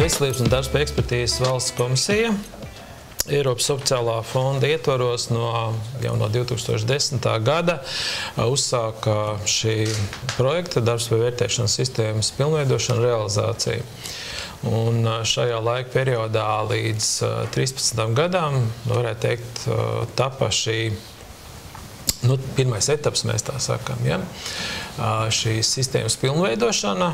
Veselības un darba ekspertīzes valsts komisija Eiropas sociālā fonda ietvaros jau no 2010. gada uzsāka šī projekta darbspēju vērtēšanas sistēmas pilnveidošana realizācija. Un šajā laika periodā līdz 13. gadam, varētu teikt, tapa šī pirmais etaps, mēs tā sakam, ja? Šīs sistēmas pilnveidošana.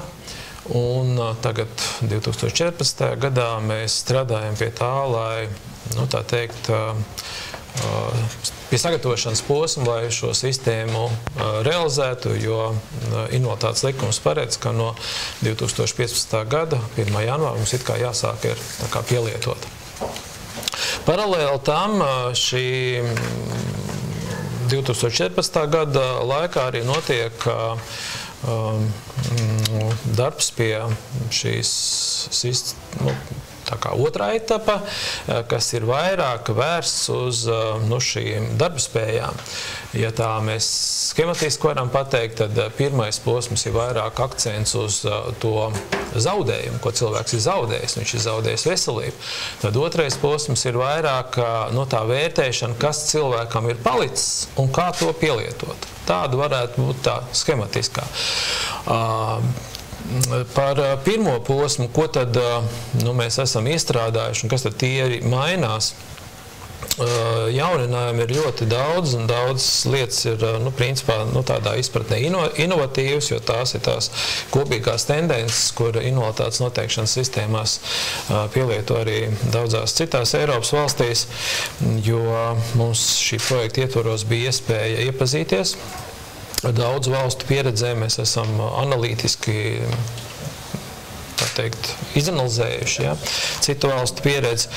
Un tagad 2014. gadā mēs strādājam pie tā, lai, tā teikt, pie sagatavošanas posma, lai šo sistēmu realizētu, jo invaliditātes likums paredz, ka no 2015. gada 1. janvāra mums it kā jāsāk ir pielietot. Paralēli tam šī 2014. gada laikā arī notiek darbs pie šīs otrā etapa, kas ir vairāk vērsts uz šīm darbspējām. Ja tā mēs skematiski varam pateikt, tad pirmais posms ir vairāk akcents uz to zaudējumu, ko cilvēks ir zaudējis. Viņš ir zaudējis veselību. Tad otrais posms ir vairāk tā vērtēšana, kas cilvēkam ir palicis un kā to pielietot. Tāda varētu būt tā skematiskā. Par pirmo posmu, ko tad mēs esam iestrādājuši un kas tad tie mainās, jauninājumi ir ļoti daudz un daudz lietas ir, principā, tādā izpratnē inovatīvas, jo tās ir tās kopīgās tendences, kur invaliditātes noteikšanas sistēmās pielieto arī daudzās citās Eiropas valstīs, jo mums šī projekta ietvaros bija iespēja iepazīties ar daudzu valstu pieredzēm. Mēs esam analītiski, tā teikt, izanalizējuši citu valstu pieredzi.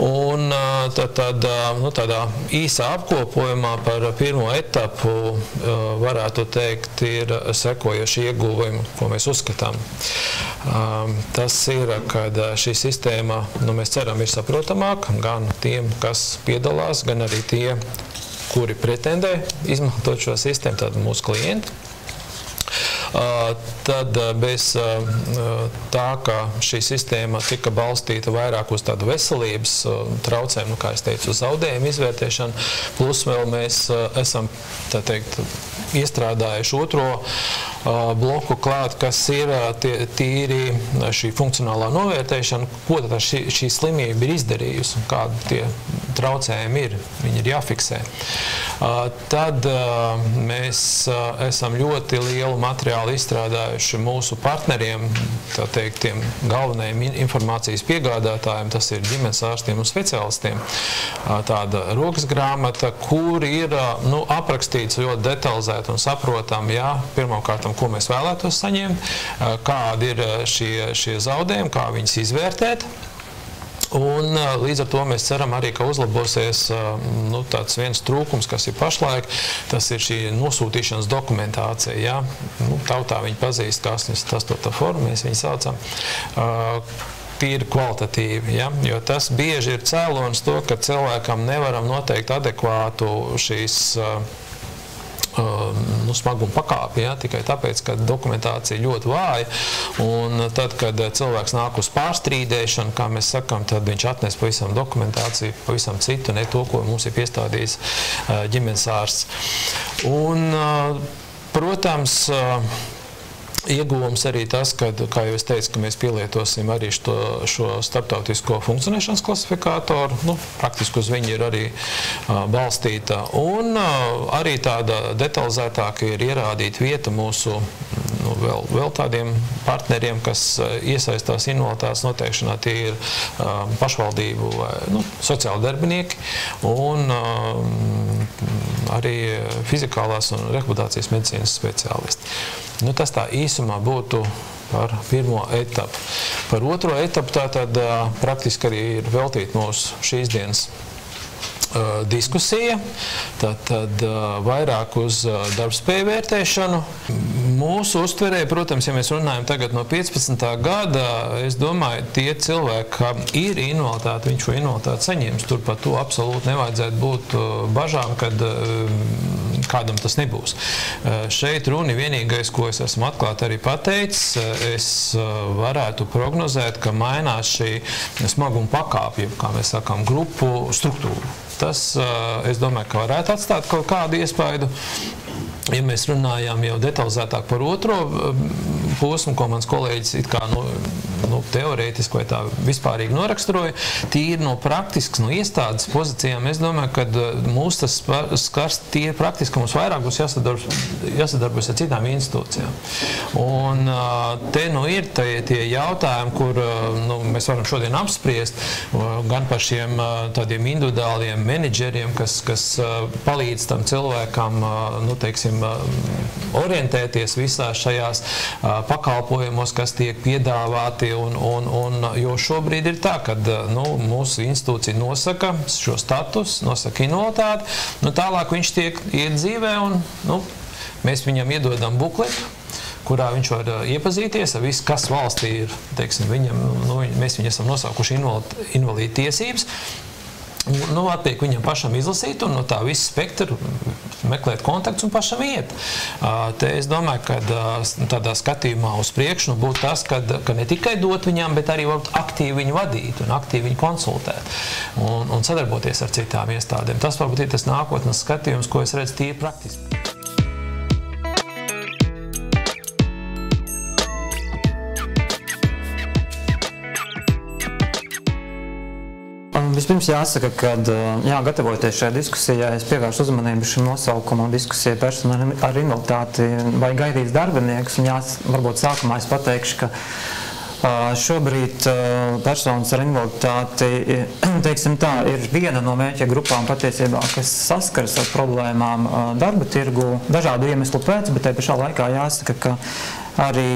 Un tādā īsā apkopojumā par pirmo etapu varētu teikt ir sekojoši ieguvumi, ko mēs uzskatām. Tas ir, kad šī sistēma, mēs ceram, ir saprotamāka gan tiem, kas piedalās, gan arī tie, kuri pretendē izmantot šo sistēmu, tad mūsu klienti. Tad bez tā, ka šī sistēma tika balstīta vairāk uz tādu veselības traucējumu, kā es teicu, uz zaudējumu izvērtēšanu, plus vēl mēs esam, tā teikt, iestrādājuši otro bloku klāt, kas ir tīri šī funkcionālā novērtēšana, ko tad šī slimība ir izdarījusi un kādi tie traucējumi ir, viņi ir jāfiksē. Tad mēs esam ļoti lielu materiālu izstrādājuši mūsu partneriem, tā teikt, tiem galvenajiem informācijas piegādātājiem, tas ir ģimenes ārstiem un speciālistiem, tāda rokas grāmata, kur ir aprakstīts ļoti detalizēti un saprotam, pirmkārt, ko mēs vēlētos saņemt, kādi ir šie zaudējumi, kā viņus izvērtēt. Un līdz ar to mēs ceram arī, ka uzlabosies tāds viens trūkums, kas ir pašlaik, tas ir šī nosūtīšanas dokumentācija. Tautā viņi pazīst, kā 88. formu, mēs viņu saucam, tīri kvalitatīvi, jo tas bieži ir cēlonis to, ka cilvēkam nevaram noteikt adekvātu šīs smaguma pakāpi, tikai tāpēc, ka dokumentācija ļoti vāja, un tad, kad cilvēks nāk uz pārstrīdēšanu, kā mēs sakam, tad viņš atnes pavisam dokumentāciju, pavisam citu, ne to, ko mums ir piestādījis ģimenes ārsts. Un, protams, ieguvums arī tas, ka, kā jau es teicu, ka mēs pielietosim arī šo starptautisko funkcionēšanas klasifikātoru, praktiski uz viņu ir arī balstīta, un arī tāda detalizētāka ir ierādīta vieta mūsu vēl tādiem partneriem, kas iesaistās invaliditātes noteikšanā, tie ir pašvaldību vai sociāli darbinieki un arī fizikālās un rehabilitācijas medicīnas speciālisti. Tas tā īsumā būtu par pirmo etapu. Par otro etapu tātad praktiski arī ir veltīta mūsu šīs dienas diskusija, tad vairāk uz darbspēju vērtēšanu. Mūsu uztverē, protams, ja mēs runājam tagad no 15. gada, es domāju, tie cilvēki, kam ir invaliditāte, viņš šo invaliditāti saņems. Tur par to absolūti nevajadzētu būt bažām, kad kādam tas nebūs. Šeit runa vienīgais, ko es esmu atklāti arī pateicis, es varētu prognozēt, ka mainās šī smaguma pakāpja, kā mēs sakām, grupu struktūru. Tas, es domāju, ka varētu atstāt kaut kādu iespaidu. Ja mēs runājām jau detalizētāk par otro posmu, ko mans kolēģis it kā teorētiski vai tā vispārīgi noraksturoja, tīri no praktiskas, no iestādes pozīcijām, es domāju, ka mūs tas skars tīri praktiski, ka mums vairāk būs jāsadarbojas ar citām institūcijām. Un te ir tie jautājumi, kur mēs varam šodien apspriest, gan par šiem tādiem individuāliem menedžeriem, kas palīdz tam cilvēkam, teiksim, orientēties visās šajās pakalpojumos, kas tiek piedāvāti, jo šobrīd ir tā, ka mūsu institūcija nosaka šo status, nosaka invaliditāti, tālāk viņš iet dzīvē un mēs viņam iedodam bukletu, kurā viņš var iepazīties ar visu, kas valstī ir, teiksim, mēs viņu esam nosaukuši invalīdu tiesības, attiek viņam pašam izlasīt un no tā visu spektru meklēt kontaktus un pašam iet. Te es domāju, ka tādā skatījumā uz priekšu būtu tas, ka ne tikai dot viņam, bet arī aktīvi viņu vadīt un aktīvi viņu konsultēt un sadarboties ar citām iestādēm. Tas varbūt ir tas nākotnes skatījums, ko es redzu tīri praktiski. Vispirms jāsaka, ka gatavoties šajā diskusijā, es pievēršu uzmanību šim nosaukumam diskusija persona ar invaliditāti vai gaidīts darbinieks. Un varbūt sākumā es pateikšu, ka šobrīd personas ar invaliditāti, teiksim tā, ir viena no mērķa grupām patiesībā, kas saskaras ar problēmām darba tirgu dažādu iemeslu pēc, bet te pašā laikā jāsaka, ka arī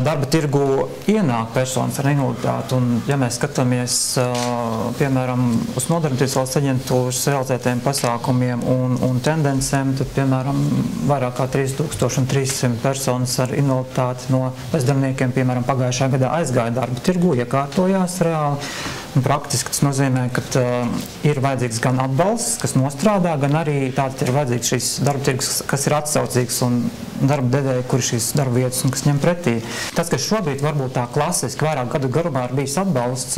darba tirgu ienāk personas ar invaliditāti, un ja mēs skatāmies, piemēram, uz Nodarbinātības valsts aģentūras realizētajiem pasākumiem un tendencēm, tad, piemēram, vairāk kā 3300 personas ar invaliditāti no bezdarbniekiem, piemēram, pagājušā gadā aizgāja darba tirgu, iekārtojās reāli. Un praktiski tas nozīmē, ka ir vajadzīgs gan atbalsts, kas nostrādā, gan arī tātad ir vajadzīgs šīs darba tirgus, kas ir atsaucīgs un darba devēji, kur ir šīs darba vietas un kas ņem pretī. Tas, kas šobrīd varbūt tā klasiski vairāk gadu garumā ir bijis atbalsts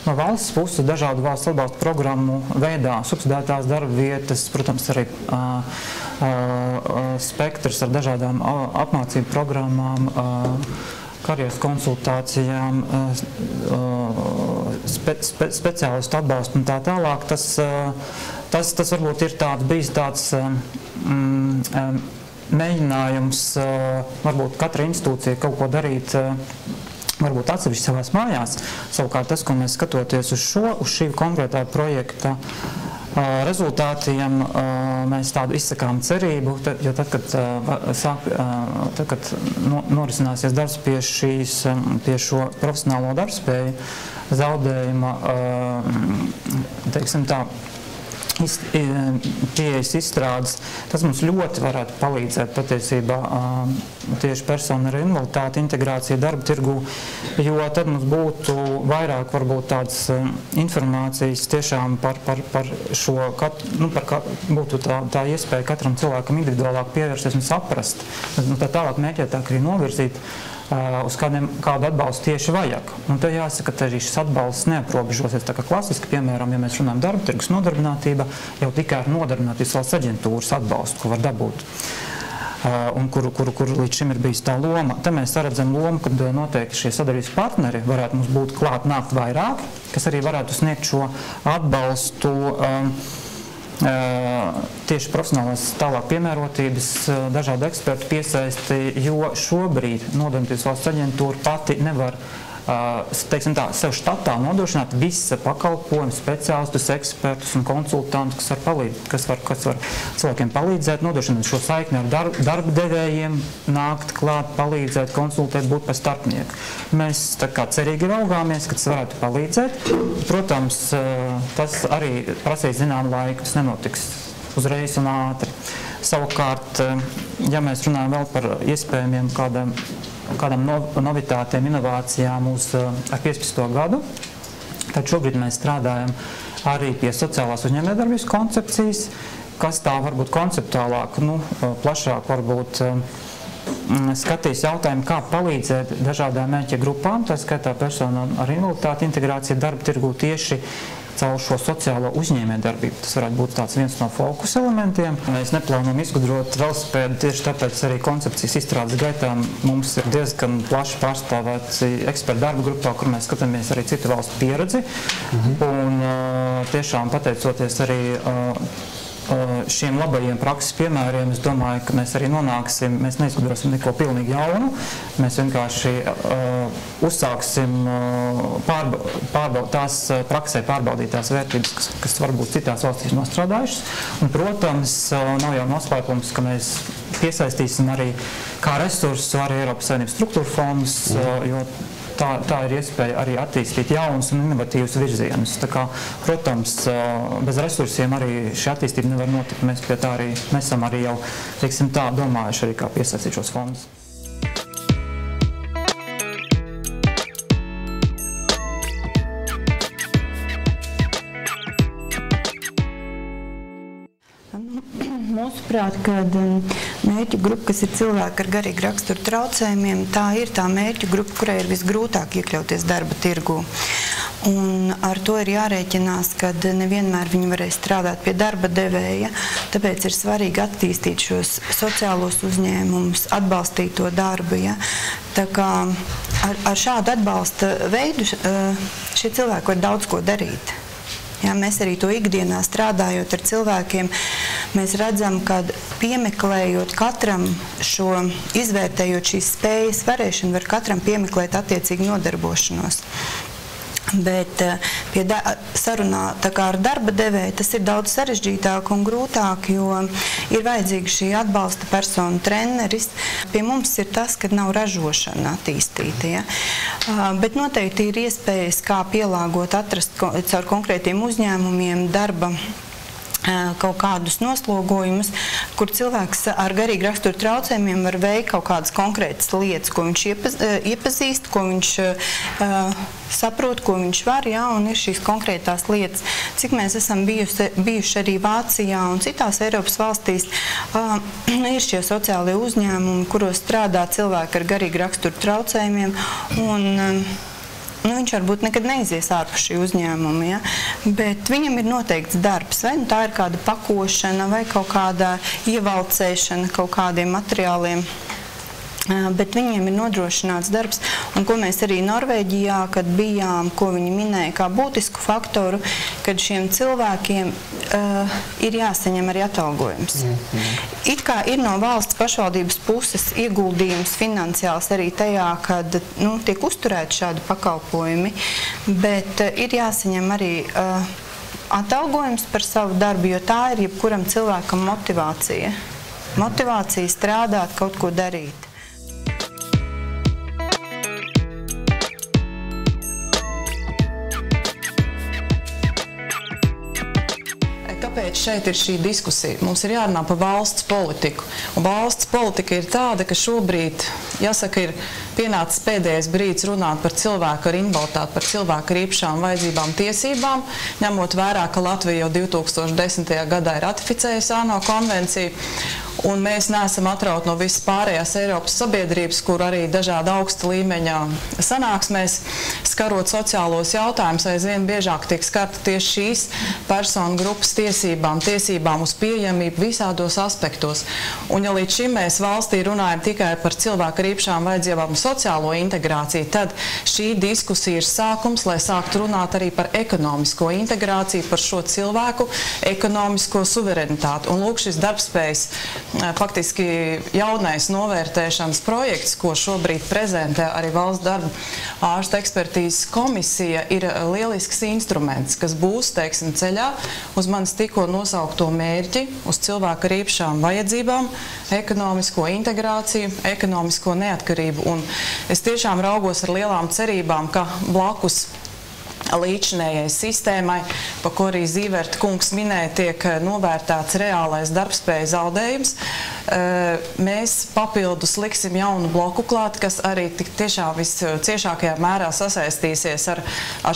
no valsts puses dažādu valsts atbalsta programmu veidā, subsidētās darba vietas, protams, arī spektrs ar dažādām apmācību programmām, karjeras konsultācijām, speciālistu atbalstu un tā tālāk. Tas varbūt ir bijis tāds mēģinājums varbūt katra institūcija kaut ko darīt varbūt atsevišķi savās mājās. Savukārt tas, ko mēs skatoties uz šī konkrētā projekta rezultātiem, mēs tādu izsakām cerību, jo tad, kad norisināsies darbs pie šo profesionālo darbspēju zaudējuma, teiksim tā, pieejas izstrādes, tas mums ļoti varētu palīdzēt patiesībā tieši personu ar invaliditāti integrācija darba tirgu, jo tad mums būtu vairāk varbūt tādas informācijas tiešām par šo, būtu tā iespēja katram cilvēkam individuālāk pievērsties un saprast, tā tālāk mēķētāk arī novirzīt, uz kādu atbalstu tieši vajag. Un te jāsaka, ka arī šis atbalsts neaprobežosies. Tā kā klasiski, piemēram, ja mēs runājam darba tirgus nodarbinātība, jau tikai ar Nodarbinātības valsts aģentūras atbalstu, ko var dabūt, un kur līdz šim ir bijis tā loma. Te mēs redzam lomu, kad noteikti šie sadarbības partneri varētu mums būt klāt nākt vairāk, kas arī varētu sniegt šo atbalstu tieši profesionālās tālāk piemērotības dažādu ekspertu piesaisti, jo šobrīd Nodarbinātības valsts aģentūra pati nevar, teiksim tā, sev štatā nodrošināt visa pakalpojumu speciālistus, ekspertus un konsultantus, kas var cilvēkiem palīdzēt, nodrošināt šo saikni ar darba devējiem, nākt klāt, palīdzēt, konsultēt, būt par starpnieku. Mēs tā kā cerīgi raugāmies, ka tas varētu palīdzēt. Protams, tas arī prasīs zinām laiku, tas nenotiks uzreiz un ātri. Savukārt, ja mēs runājam vēl par iespējamiem kādām novitātēm, inovācijām ar 15. gadu, tad šobrīd mēs strādājam arī pie sociālās uzņēmējdarbības koncepcijas, kas tā varbūt konceptuālāk, plašāk varbūt skatīs jautājumu, kā palīdzēt dažādām mērķa grupām, tā skaitā personām ar invaliditāti integrācija darba tirgū tieši caur šo sociālo uzņēmējdarbību. Tas varētu būt tāds viens no fokus elementiem. Mēs neplānojam izgudrot velosipēdu, tieši tāpēc arī koncepcijas izstrādes gaitā mums ir diezgan plaši pārstāvēts ekspertu darba grupā, kur mēs skatāmies arī citu valstu pieredzi. Un tiešām pateicoties arī šiem labajiem prakses piemēriem, es domāju, ka mēs arī nonāksim, mēs neizgudrosim neko pilnīgi jaunu, mēs vienkārši uzsāksim tās praksē pārbaudītās vērtības, kas varbūt citās valstīs nostrādājušas. Un, protams, nav jau noslēpums, ka mēs piesaistīsim arī kā resursus arī Eiropas Savienības struktūra fondus, jo tā ir iespēja arī attīstīt jaunus un inovatīvus virzienus. Tā kā, protams, bez resursiem arī šī attīstība nevar notikt. Mēs pie tā arī esam arī jau, teiksim tā, domājuši arī kā piesaistīt šos fondus. Mūsuprāt, kad mērķu grupa, kas ir cilvēki ar garīgu raksturu traucējumiem, tā ir tā mērķu grupa, kurai ir visgrūtāk iekļauties darba tirgū. Un ar to ir jārēķinās, ka nevienmēr viņi varēs strādāt pie darba devēja, tāpēc ir svarīgi attīstīt šos sociālos uzņēmumus, atbalstīt to darbu. Ja? Tā kā ar šādu atbalsta veidu šie cilvēki var daudz ko darīt. Jā, mēs arī to ikdienā strādājot ar cilvēkiem, mēs redzam, ka piemeklējot katram šo, izvērtējot šīs spējas varēšanu, var katram piemeklēt attiecīgi nodarbošanos. Bet sarunā tā kā ar darba devēju tas ir daudz sarežģītāk un grūtāk, jo ir vajadzīga šī atbalsta personu treneris. Pie mums ir tas, ka nav ražošana attīstīta. Ja? Bet noteikti ir iespējas, kā pielāgot, atrast caur konkrētiem uzņēmumiem darba kaut kādus noslogojumus, kur cilvēks ar garīgu raksturu traucējumiem var veikt kaut kādas konkrētas lietas, ko viņš iepazīst, ko viņš saprot, ko viņš var, ja, un ir šīs konkrētās lietas. Cik mēs esam bijuši arī Vācijā un citās Eiropas valstīs, ir šie sociālie uzņēmumi, kuros strādā cilvēki ar garīgu raksturu traucējumiem, un viņš varbūt nekad neizies ārpus šī uzņēmuma, ja? Bet viņam ir noteikts darbs, vai tā ir kāda pakošana vai kaut kāda ievalcēšana kaut kādiem materiāliem. Bet viņiem ir nodrošināts darbs, un ko mēs arī Norvēģijā, kad bijām, ko viņi minēja kā būtisku faktoru, kad šiem cilvēkiem ir jāsaņem arī atalgojums. It kā ir no valsts pašvaldības puses ieguldījums finansiāls arī tajā, kad tiek uzturēti šādi pakalpojumi, bet ir jāsaņem arī atalgojums par savu darbu, jo tā ir jebkuram cilvēkam motivācija. Motivācija strādāt, kaut ko darīt. Kāpēc šeit ir šī diskusija? Mums ir jārunā par valsts politiku. Un valsts politika ir tāda, ka šobrīd, jāsaka, ir pienācis pēdējais brīdis runāt par cilvēku ar invaliditāti, par cilvēku ar īpašām vajadzībām tiesībām, ņemot vērā, ka Latvija jau 2010. gadā ir ratificējusi ANO konvenciju. Un mēs neesam atrauti no visas pārējās Eiropas sabiedrības, kur arī dažādi augsta līmeņa sanāksmēs, skarot sociālos jautājumus, aizvien biežāk tiek skarta tieši šīs personu grupas tiesībām uz pieejamību visādos aspektos. Un ja līdz šim mēs valstī runājam tikai par cilvēku ar īpašām vajadzībām un sociālo integrāciju, tad šī diskusija ir sākums, lai sāktu runāt arī par ekonomisko integrāciju, par šo cilvēku ekonomisko suverenitāti. Un lūk, šis darbspējas faktiski jaunais novērtēšanas projekts, ko šobrīd prezentē arī Valsts darba ārstu ekspertīzes komisija, ir lielisks instruments, kas būs, teiksim, ceļā uz manis tikko nosaukto mērķi, uz cilvēku ar īpašām vajadzībām, ekonomisko integrāciju, ekonomisko neatkarību. Un es tiešām raugos ar lielām cerībām, ka blakus līdzinējai sistēmai, pa ko arī Zīverta kungs minēja, tiek novērtēts reālais darbspēja zaudējums, mēs papildus liksim jaunu bloku klāt, kas arī tiešām visciešākajā mērā sasaistīsies ar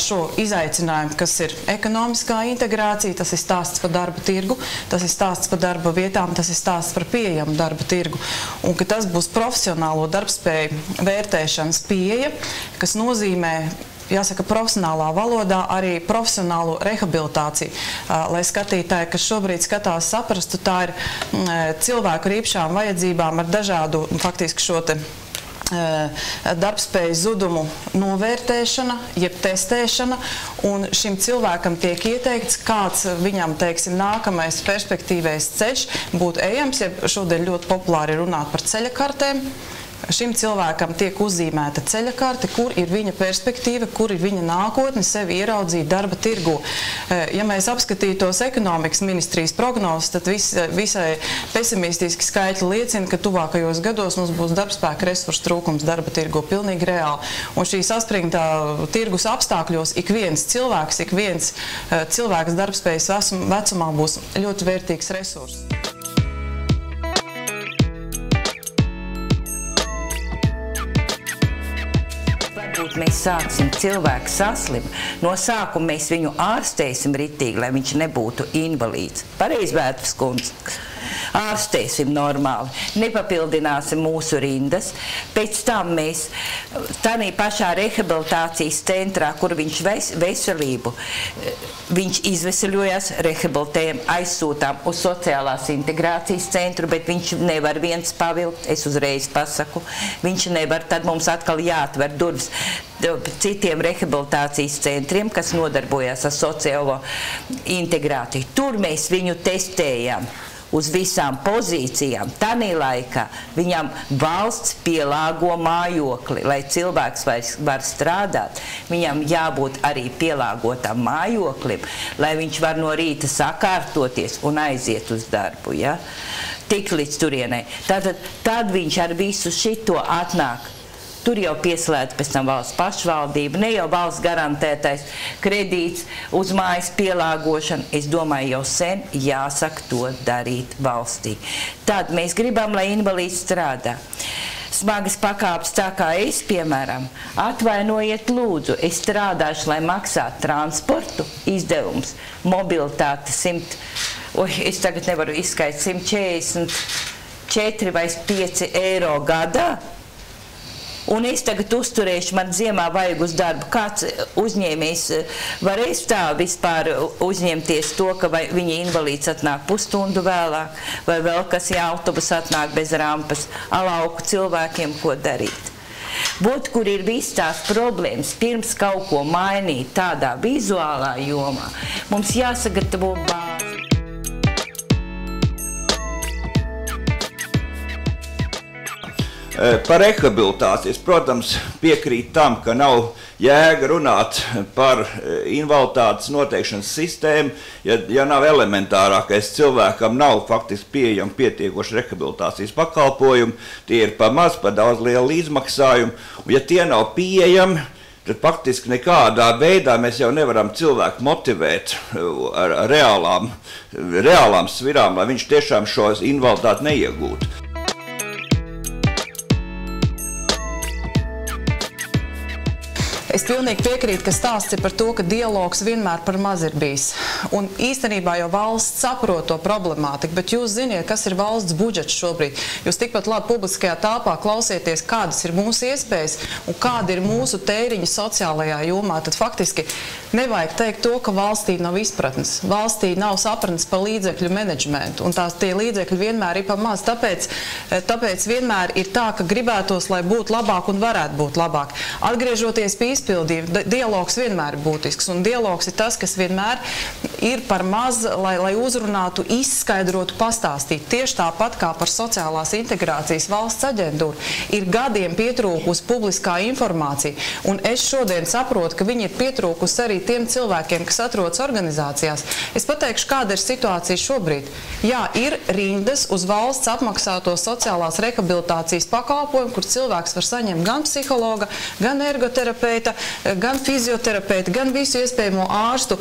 šo izaicinājumu, kas ir ekonomiskā integrācija, tas ir stāsts par darba tirgu, tas ir stāsts par darba vietām, tas ir stāsts par pieejamu darba tirgu. Un ka tas būs profesionālo darbspēju vērtēšanas pieeja, kas nozīmē, jāsaka, profesionālā valodā arī profesionālo rehabilitāciju. Lai skatītāji, kas šobrīd skatās, saprastu, tā ir cilvēku ar īpašām vajadzībām ar dažādu, faktiski šo te darbspējas zudumu novērtēšana, jeb testēšana, un šim cilvēkam tiek ieteikts, kāds viņam, teiksim, nākamais perspektīvais ceļš būtu ejams, jeb šodien ļoti populāri runāt par ceļakartēm. Šim cilvēkam tiek uzzīmēta ceļakarte, kur ir viņa perspektīva, kur ir viņa nākotne sevi ieraudzīt darba tirgu. Ja mēs apskatītos ekonomikas ministrijas prognozes, tad visai pesimistiski skaitļi liecina, ka tuvākajos gados mums būs darbspēka resursu trūkums darba tirgu pilnīgi reāli. Un šī saspringtā tirgus apstākļos ik viens cilvēks darbspējas vecumā būs ļoti vērtīgs resurs. Mēs sāksim cilvēku saslimu. No sākuma mēs viņu ārstēsim ritīgi, lai viņš nebūtu invalīds. Pareizi, Vētras kundze. Ārstēsim normāli, nepapildināsim mūsu rindas. Pēc tam mēs tādā pašā rehabilitācijas centrā, kur viņš veselību, viņš izveseļojas, rehabilitējam, aizsūtām uz sociālās integrācijas centru, bet viņš nevar viens pavilkt, es uzreiz pasaku, viņš nevar, tad mums atkal jāatver durvis citiem rehabilitācijas centriem, kas nodarbojas ar sociālo integrāciju. Tur mēs viņu testējam uz visām pozīcijām. Tanī laikā viņam valsts pielāgo mājokli, lai cilvēks var strādāt. Viņam jābūt arī pielāgotam mājoklim, lai viņš var no rīta sakārtoties un aiziet uz darbu. Ja? Tik līdz turienei. Tad viņš ar visu šito atnāk. Tur jau pieslēdz pēc tam valsts pašvaldība, ne jau valsts garantētais kredīts uz mājas pielāgošanu. Es domāju, jau sen jāsaka to darīt valstī. Tad mēs gribam, lai invalīds strādā. Smagas pakāpes tā kā es, piemēram, atvainojiet lūdzu, es strādāšu, lai maksātu transportu izdevums, mobilitāte 100, es tagad nevaru izskaidrot, 144 vai 5 eiro gadā. Un es tagad uzturēšu, man ziemā vajag uz darbu. Kāds uzņēmējs varēs tā vispār uzņemties to, ka viņa invalīds atnāk pusstundu vēlāk, vai vēl kas autobus atnāk bez rampas, alauku cilvēkiem, ko darīt. Būt, kur ir viss tās problēmas, pirms kaut ko mainīt tādā vizuālā jomā, mums jāsagatavo bāzi. Par rehabilitāciju. Es, protams, piekrītu tam, ka nav jēga runāt par invaliditātes noteikšanas sistēmu, ja nav elementārākais cilvēkam nav faktiski pieejami pietiekoši rehabilitācijas pakalpojumi, tie ir par maz, par daudz lielu izmaksājumu, un ja tie nav pieejami, tad faktiski nekādā veidā mēs jau nevaram cilvēku motivēt ar reālām svirām, lai viņš tiešām šo invaliditāti neiegūtu. Es pilnīgi piekrītu, ka stāsts ir par to, ka dialogs vienmēr par maz ir bijis. Un īstenībā jau valsts saprot to problemātiku, bet jūs ziniet, kas ir valsts budžets šobrīd. Jūs tikpat labi publiskajā telpā klausieties, kādas ir mūsu iespējas un kāda ir mūsu tēriņa sociālajā jomā. Tad faktiski nevajag teikt to, ka valstī nav izpratnes. Valstī nav sapratnes par līdzekļu menedžmentu, un tie līdzekļi vienmēr ir par maz. Tāpēc vienmēr ir tā, ka gribētos, lai būtu labāk un varētu būt labāk. Atgriežoties pie izpildību, dialogs vienmēr ir būtisks, un dialogs ir tas, kas vienmēr ir par maz, lai uzrunātu, izskaidrotu, pastāstītu. Tieši tāpat kā par sociālās integrācijas valsts aģentūru ir gadiem pietrūkusi publiskā informācija, un es šodien saprotu, ka viņi ir pietrūkusi arī tiem cilvēkiem, kas atrodas organizācijās. Es pateikšu, kāda ir situācija šobrīd. Jā, ir rindas uz valsts apmaksāto sociālās rehabilitācijas pakalpojumu, kur cilvēks var saņemt gan psihologa, gan ergoterapeita skaita gan fizioterapeiti, gan visu iespējamo ārstu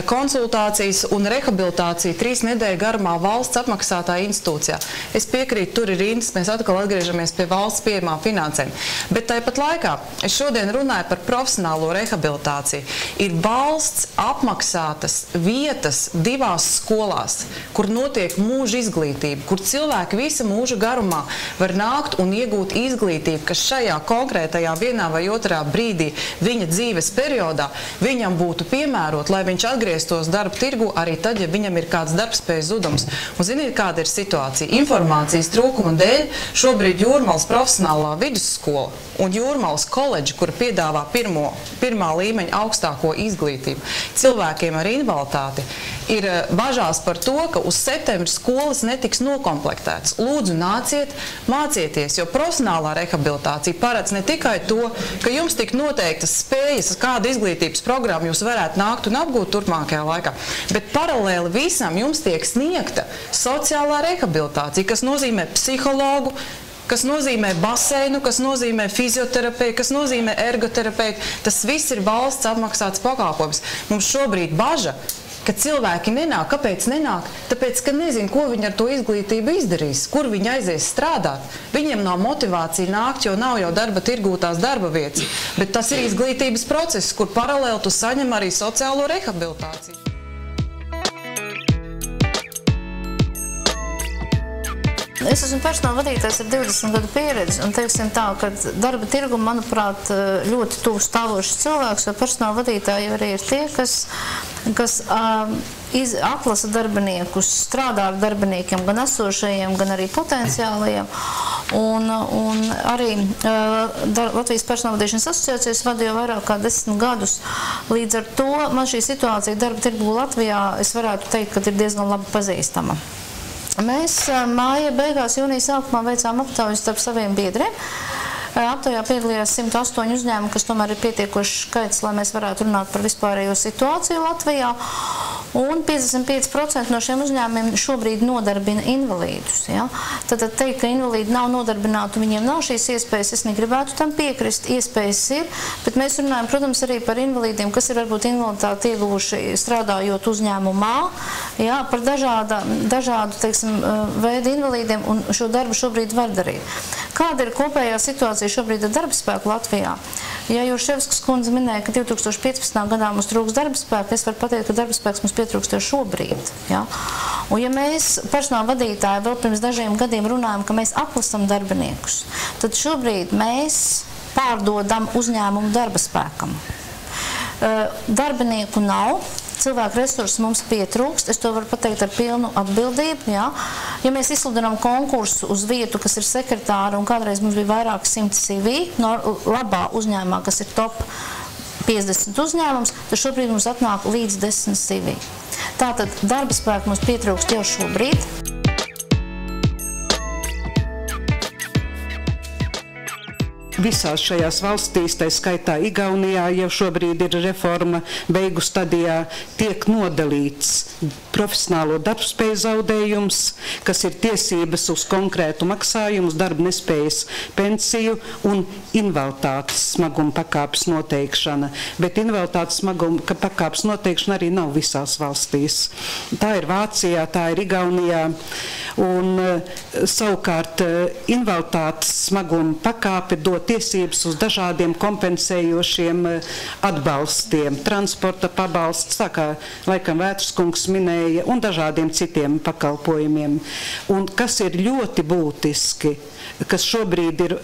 konsultācijas un rehabilitāciju 3 nedēļu garumā valsts apmaksātā institūcijā. Es piekrītu, tur ir rindas, mēs atkal atgriežamies pie valsts pieejamām finansēm. Bet tāpat laikā es šodien runāju par profesionālo rehabilitāciju. Ir valsts apmaksātas vietas 2 skolās, kur notiek mūža izglītība, kur cilvēki visa mūža garumā var nākt un iegūt izglītību, kas šajā konkrētajā vienā vai otrā brīdī viņa dzīves periodā viņam būtu piemērot, lai viņš atgrieztos darba tirgu arī tad, ja viņam ir kāds darbspējas zudums. Un ziniet, kāda ir situācija? Informācijas trūkuma dēļ šobrīd Jūrmalas profesionālā vidusskola un Jūrmalas koledža, kura piedāvā pirmā līmeņa augstāko izglītību cilvēkiem ar invaliditāti, ir bažās par to, ka uz septembra skolas netiks nokomplektētas. Lūdzu, nāciet, mācieties, jo profesionālā rehabilitācija paredz ne tikai to, ka jums tik noteiktas spējas, kāda izglītības programma jūs varētu nākt un apgūt turpmākajā laikā, bet paralēli visam jums tiek sniegta sociālā rehabilitācija, kas nozīmē psihologu, kas nozīmē baseinu, kas nozīmē fizioterapiju, kas nozīmē ergoterapiju. Tas viss ir valsts apmaksāts pakalpojums. Mums šobrīd baža, ka cilvēki nenāk. Kāpēc nenāk? Tāpēc, ka nezinu, ko viņi ar to izglītību izdarīs, kur viņi aizies strādāt. Viņiem nav motivācija nākt, jo nav jau darba tirgū tās darba vietas. Bet tas ir izglītības process, kur paralēli tu saņem arī sociālo rehabilitāciju. Es esmu personāla vadītājs ar 20 gadu pieredzi, un teiksim tā, ka darba tirgu, manuprāt, ļoti tuvu stāvošs cilvēks, jo personāla vadītāji arī ir tie, kas atlasa darbiniekus, strādā ar darbiniekiem, gan esošajiem, gan arī potenciālajiem. Un arī Latvijas personāla vadīšanas asociācijas vadu jau vairāk kā 10 gadus. Līdz ar to man šī situācija darba tirgu Latvijā, es varētu teikt, ka ir diezgan labi pazīstama. Mēs māja beigās jūnija sākumā veicām aptaujas starp saviem biedriem. Aptaujā piedalījās 108 uzņēmumi, kas tomēr ir pietiekošs skaits, lai mēs varētu runāt par vispārējo situāciju Latvijā. Un 55% no šiem uzņēmumiem šobrīd nodarbina invalīdus. Ja? Tad teikt, ka invalīdi nav nodarbināti, viņiem nav šīs iespējas, es negribētu tam piekrist, iespējas ir, bet mēs runājam, protams, arī par invalīdiem, kas ir varbūt invaliditāti ieguvuši strādājot uzņēmumā, ja? Par dažādu teiksim, veidu invalīdiem, un šo darbu šobrīd var darīt. Kāda ir kopējā situācija šobrīd ar darba spēku Latvijā? Ja Jurševskas kundze minēja, ka 2015. gadā mums trūks darba spēku, es varu pateikt, ka darba spēks mums pietrūkst jau šobrīd. Ja? Un ja mēs personāla vadītāji vēl pirms dažiem gadiem runājam, ka mēs atlasam darbiniekus, tad šobrīd mēs pārdodam uzņēmumu darba spēkam. Darbinieku nav. Cilvēku resursi mums pietrūkst, es to varu pateikt ar pilnu atbildību. Ja, ja mēs izsludinām konkursu uz vietu, kas ir sekretāra, un kādreiz mums bija vairāk 100 CV, no labā uzņēmumā, kas ir top 50 uzņēmums, tad šobrīd mums atnāk līdz 10 CV. Tātad darba spēku mums pietrūkst jau šobrīd. Visās šajās valstīs, tā skaitā Igaunijā, jau šobrīd ir reforma beigu stadijā, tiek nodalīts profesionālo darbspēju zaudējums, kas ir tiesības uz konkrētu maksājumu, darba nespējas pensiju un invaliditātes smaguma pakāpes noteikšana. Bet invaliditātes smaguma pakāpes noteikšana arī nav visās valstīs. Tā ir Vācijā, tā ir Igaunijā. Un savukārt invaliditātes smaguma pakāpe dod tiesības uz dažādiem kompensējošiem atbalstiem, transporta pabalsts, tā kā laikam Vētrskungs minēja, un dažādiem citiem pakalpojumiem. Un kas ir ļoti būtiski, kas šobrīd ir,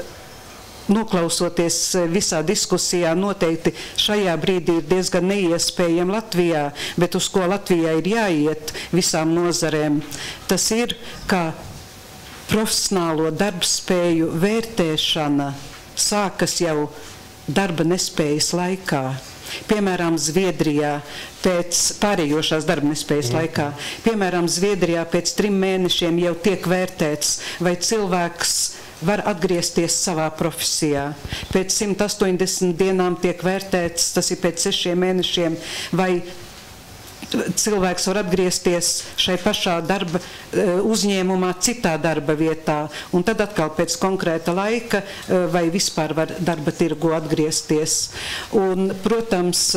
noklausoties visā diskusijā, noteikti šajā brīdī ir diezgan neiespējami Latvijā, bet uz ko Latvijā ir jāiet visām nozarēm, tas ir, kā profesionālo darbspēju vērtēšana sākas jau darba nespējas laikā. Piemēram, Zviedrijā pēc pārējošās darba nespējas laikā. Piemēram, Zviedrijā pēc 3 mēnešiem jau tiek vērtēts, vai cilvēks var atgriezties savā profesijā. Pēc 180 dienām tiek vērtēts, tas ir pēc 6 mēnešiem, vai cilvēks var atgriezties šai pašā darba uzņēmumā, citā darba vietā, un tad atkal pēc konkrēta laika vai vispār var darba tirgu atgriezties. Un, protams,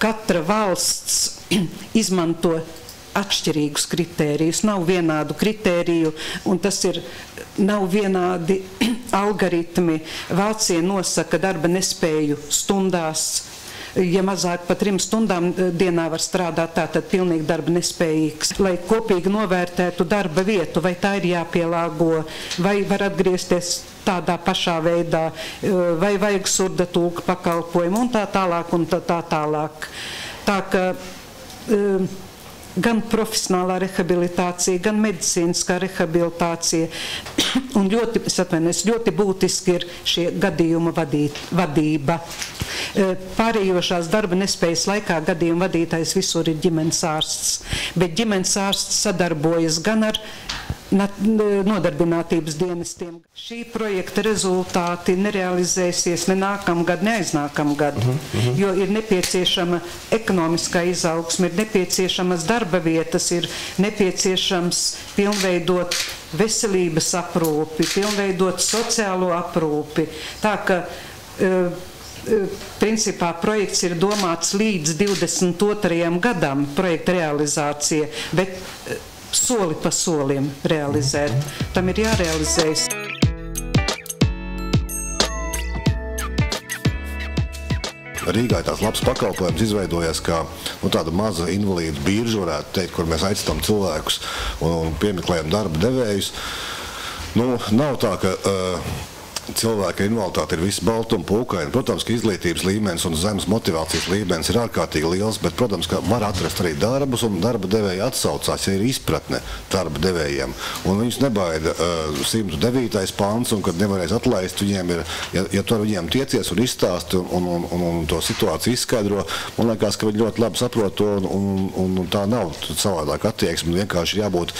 katra valsts izmanto atšķirīgus kritērijus, nav vienādu kritēriju, un tas nav vienādi algoritmi. Vācija nosaka darba nespēju stundās. Ja mazāk par 3 stundām dienā var strādāt, tad pilnīgi darba nespējīgs. Lai kopīgi novērtētu darba vietu, vai tā ir jāpielāgo, vai var atgriezties tādā pašā veidā, vai vajag surda tulka pakalpojumu un tā tālāk un tā tālāk. Tā ka gan profesionālā rehabilitācija, gan medicīniskā rehabilitācija. Un ļoti būtiski ir šie gadījuma vadība. Pārējošās darba nespējas laikā gadījuma vadītājs visur ir ģimenes ārsts, bet ģimenes ārsts sadarbojas gan ar nodarbinātības dienestiem. Šī projekta rezultāti nerealizēsies ne nākamgad, ne aiznākamgad, jo ir nepieciešama ekonomiskā izaugsme, ir nepieciešamas darba vietas, ir nepieciešams pilnveidot veselības aprūpi, pilnveidot sociālo aprūpi. Tā ka principā projekts ir domāts līdz 22. gadam, projekta realizācija, bet soli pa solim realizēt. Tam ir jārealizējas. Rīgā tās labs pakalpojums izveidojās kā tāda maza invalīdu birža, varētu teikt, kur mēs aicinām cilvēkus un piemeklējam darba devējus. Nav tā, ka cilvēki ar invaliditāti ir visi balti un pūkaini. Protams, ka izglītības līmenis un zemes motivācijas līmenis ir ārkārtīgi liels, bet, protams, ka var atrast arī darbus, un darba devēji atsaucās, ja ir izpratne darba devējiem. Un viņus nebaida 109. pants, un kad nevarēs atlaist, viņiem ir, ja tu ar viņiem tiecies un izstāsti un to situāciju izskaidro, man liekas, ka viņi ļoti labi saprot to, un tā nav savādāk attieksme. Vienkārši ir jābūt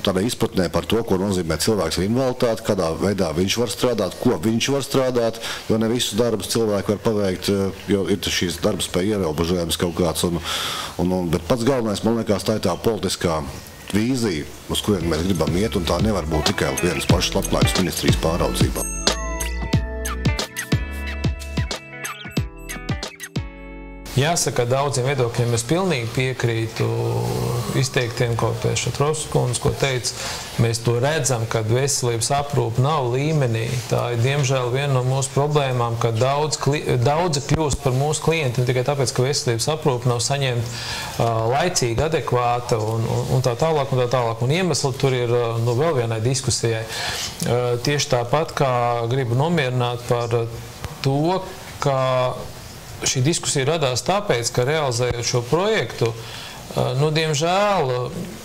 tādai izpratnē par to, ko nozīmē cilvēks ar invaliditāti, kādā veidā viņš var strādāt, ko viņš var strādāt, jo ne visus darbus cilvēki var paveikt, jo ir šīs darbspēja ierobežojums kaut kāds. Bet pats galvenais, man liekas, tā ir tā politiskā vīzija, uz kurien mēs gribam iet, un tā nevar būt tikai vienas pašas labklājības ministrijas pāraudzībā. Jāsaka, daudziem viedokļiem es pilnīgi piekrītu izteiktiem, ko Šatroskas kundze, ko teica. Mēs to redzam, ka veselības aprūpe nav līmenī. Tā ir, diemžēl, viena no mūsu problēmām, ka daudzi kļūst par mūsu klienti ne tikai tāpēc, ka veselības aprūpe nav saņemta laicīgi, adekvāta un tā tālāk un tā tālāk. Un iemesli tur ir vēl vienai diskusijai. Tieši tāpat, kā gribu nomierināt par to, ka šī diskusija radās tāpēc, ka realizējot šo projektu, diemžēl,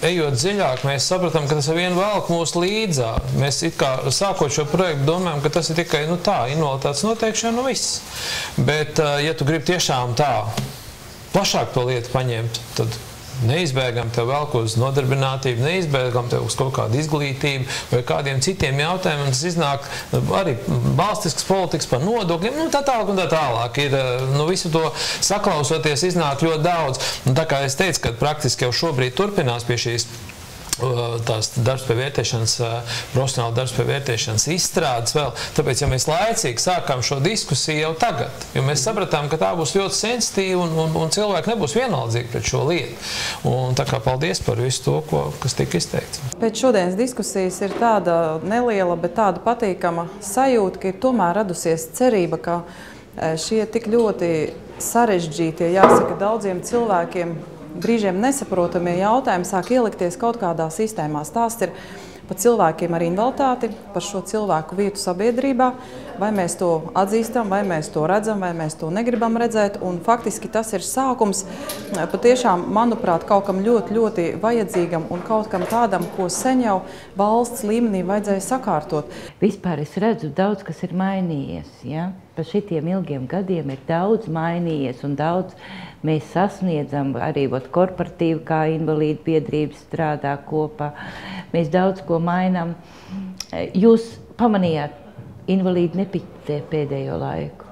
ejot dziļāk, mēs sapratām, ka tas ar vienu velk mūs līdzā. Mēs it kā sākot šo projektu domājam, ka tas ir tikai invaliditātes noteikšana, viss. Bet, ja tu gribi tiešām tā plašāk to lietu paņemt, tad neizbēgam tev velk uz nodarbinātību, neizbēgam tev uz kaut kādu izglītību vai kādiem citiem jautājumiem. Tas iznāk arī valstiskas politikas par nodokļiem, tā tālāk un tā tālāk. Visu to saklausoties iznāk ļoti daudz. Tā kā es teicu, ka praktiski jau šobrīd turpinās pie šīs tās darbspēju vērtēšanas, profesionāla darbspēju vērtēšanas izstrādes vēl. Tāpēc, ja mēs laicīgi sākām šo diskusiju jau tagad, jo mēs sapratām, ka tā būs ļoti sensitīva un cilvēki nebūs vienaldzīgi pret šo lietu. Un tā kā paldies par visu to, kas tika izteikts. Pēc šodienas diskusijas ir tāda neliela, bet tāda patīkama sajūta, ka ir tomēr radusies cerība, ka šie tik ļoti sarežģītie, jāsaka, daudziem cilvēkiem brīžiem nesaprotamie jautājumi sāk ielikties kaut kādā sistēmā. Stāsts ir par cilvēkiem ar invaliditāti, par šo cilvēku vietu sabiedrībā, vai mēs to atzīstam, vai mēs to redzam, vai mēs to negribam redzēt. Un faktiski tas ir sākums patiešām, manuprāt, kaut kam ļoti, ļoti vajadzīgam un kaut kam tādam, ko sen jau valsts līmenī vajadzēja sakārtot. Vispār es redzu daudz, kas ir mainījies. Ja? Pa šitiem ilgiem gadiem ir daudz mainījies un daudz mēs sasniedzam arī korporatīvi, kā invalīdu biedrības strādā kopā. Mēs daudz ko mainām. Jūs pamanījāt, invalīdi nepiktē pēdējo laiku.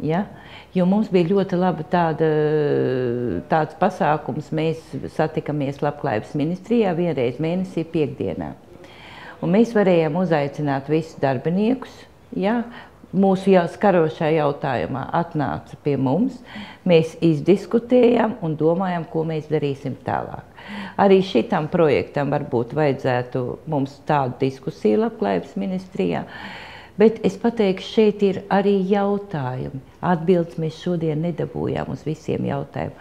Ja? Jo mums bija ļoti laba tāds pasākums. Mēs satikamies Labklājības ministrijā vienreiz mēnesī piekdienā. Un mēs varējām uzaicināt visus darbiniekus, ja? Mūsu skarošā jautājumā atnāca pie mums, mēs izdiskutējām un domājām, ko mēs darīsim tālāk. Arī šitam projektam varbūt vajadzētu mums tādu diskusiju Labklājības ministrijā, bet es pateikšu, šeit ir arī jautājumi. Atbildes mēs šodien nedabūjām uz visiem jautājumiem.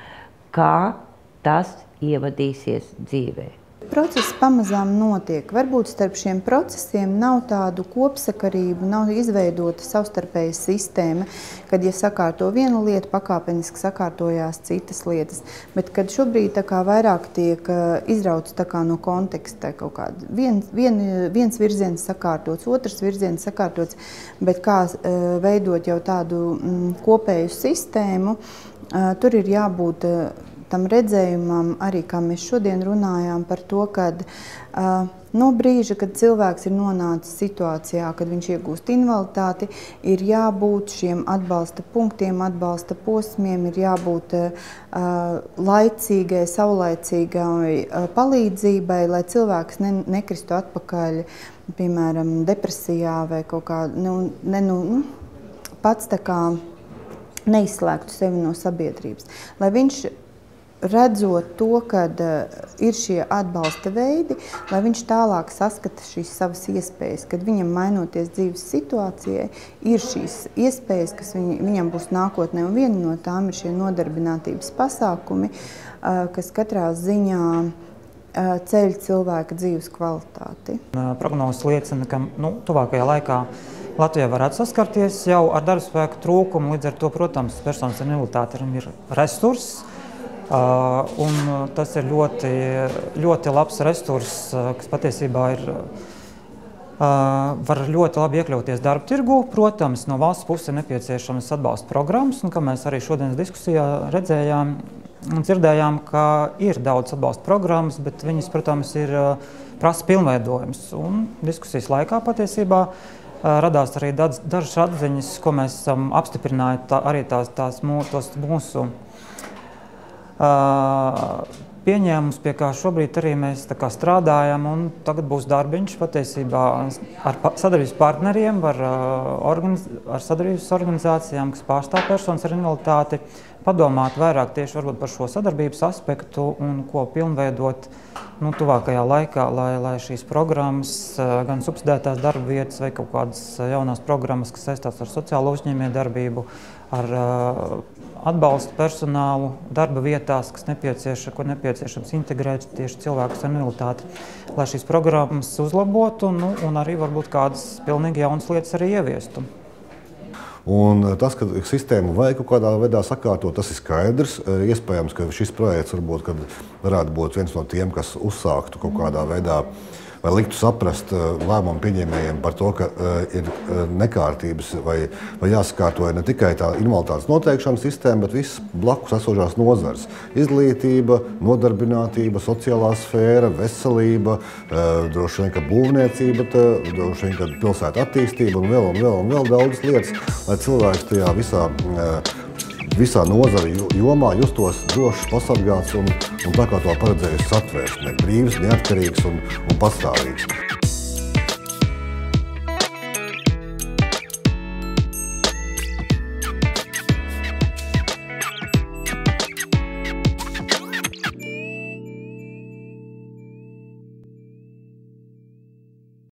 Kā tas ievadīsies dzīvē? Process pamazām notiek. Varbūt starp šiem procesiem nav tādu kopsakarību, nav izveidota savstarpēja sistēma, kad, ja sakārto vienu lietu, pakāpeniski sakārtojās citas lietas. Bet, kad šobrīd tā kā vairāk tiek izrauts tā kā no konteksta, kaut kāda viens virziens sakārtots, otrs virziens sakārtots, bet kā veidot jau tādu kopēju sistēmu, tur ir jābūt tam redzējumam, arī kā mēs šodien runājām par to, kad no brīža, kad cilvēks ir nonācis situācijā, kad viņš iegūst invaliditāti, ir jābūt šiem atbalsta punktiem, atbalsta posmiem, ir jābūt laicīgai, saulaicīgai palīdzībai, lai cilvēks nekristu atpakaļ, piemēram, depresijā vai kaut kā, pats tā kā neizslēgtu sevi no sabiedrības. Lai viņš redzot to, kad ir šie atbalsta veidi, lai viņš tālāk saskata šīs savas iespējas, kad viņam mainoties dzīves situācijai, ir šīs iespējas, kas viņam būs nākotnē, un viena no tām ir šie nodarbinātības pasākumi, kas katrā ziņā ceļ cilvēka dzīves kvalitāti. Prognozes liecina, ka tuvākajā laikā Latvijā varētu saskarties jau ar darbspēka trūkumu, līdz ar to, protams, personas ar invaliditāti ir resurss. Un tas ir ļoti labs resurss, kas patiesībā var ļoti labi iekļauties darba tirgū. Protams, no valsts puses ir nepieciešamas atbalsta programmas, un kā mēs arī šodienas diskusijā redzējām un dzirdējām, ka ir daudz atbalsta programmas, bet viņas, protams, prasa pilnveidojums. Un diskusijas laikā patiesībā radās arī dažas atziņas, ko mēs esam apstiprinājuši arī tos mūsu pieņēmums, pie kā šobrīd arī mēs strādājam, un tagad būs darbiņš patiesībā ar sadarbības partneriem, ar sadarbības organizācijām, kas pārstāv personas ar invaliditāti, padomāt vairāk tieši varbūt par šo sadarbības aspektu un ko pilnveidot tuvākajā laikā, lai šīs programmas, gan subsidētās darba vietas vai kaut kādas jaunās programmas, kas saistās ar sociālo uzņēmējdarbību, ar atbalstu personālu darba vietās, ko nepieciešams integrēt tieši cilvēkus ar invaliditāti, lai šīs programmas uzlabotu un arī varbūt kādas pilnīgi jaunas lietas arī ieviestu. Un tas, ka sistēmu vajag kaut kādā veidā sakārtot, tas ir skaidrs. Iespējams, ka šis projekts varētu būt viens no tiem, kas uzsāktu kaut kādā veidā vai liktu saprast lēmumu pieņēmējiem par to, ka ir nekārtības vai jāsakārtoja ne tikai tā invaliditātes noteikšanas sistēma, bet visas blakus esošās nozares. Izglītība, nodarbinātība, sociālā sfēra, veselība, droši vien, ka būvniecība, droši vien, ka pilsēta attīstība un vēl daudzas lietas, lai cilvēks tajā visā nozara jomā justos drošs, pasargāts un tā kā to paredzējusi satvērsme, brīvs, neatkarīgs un pastāvīgs.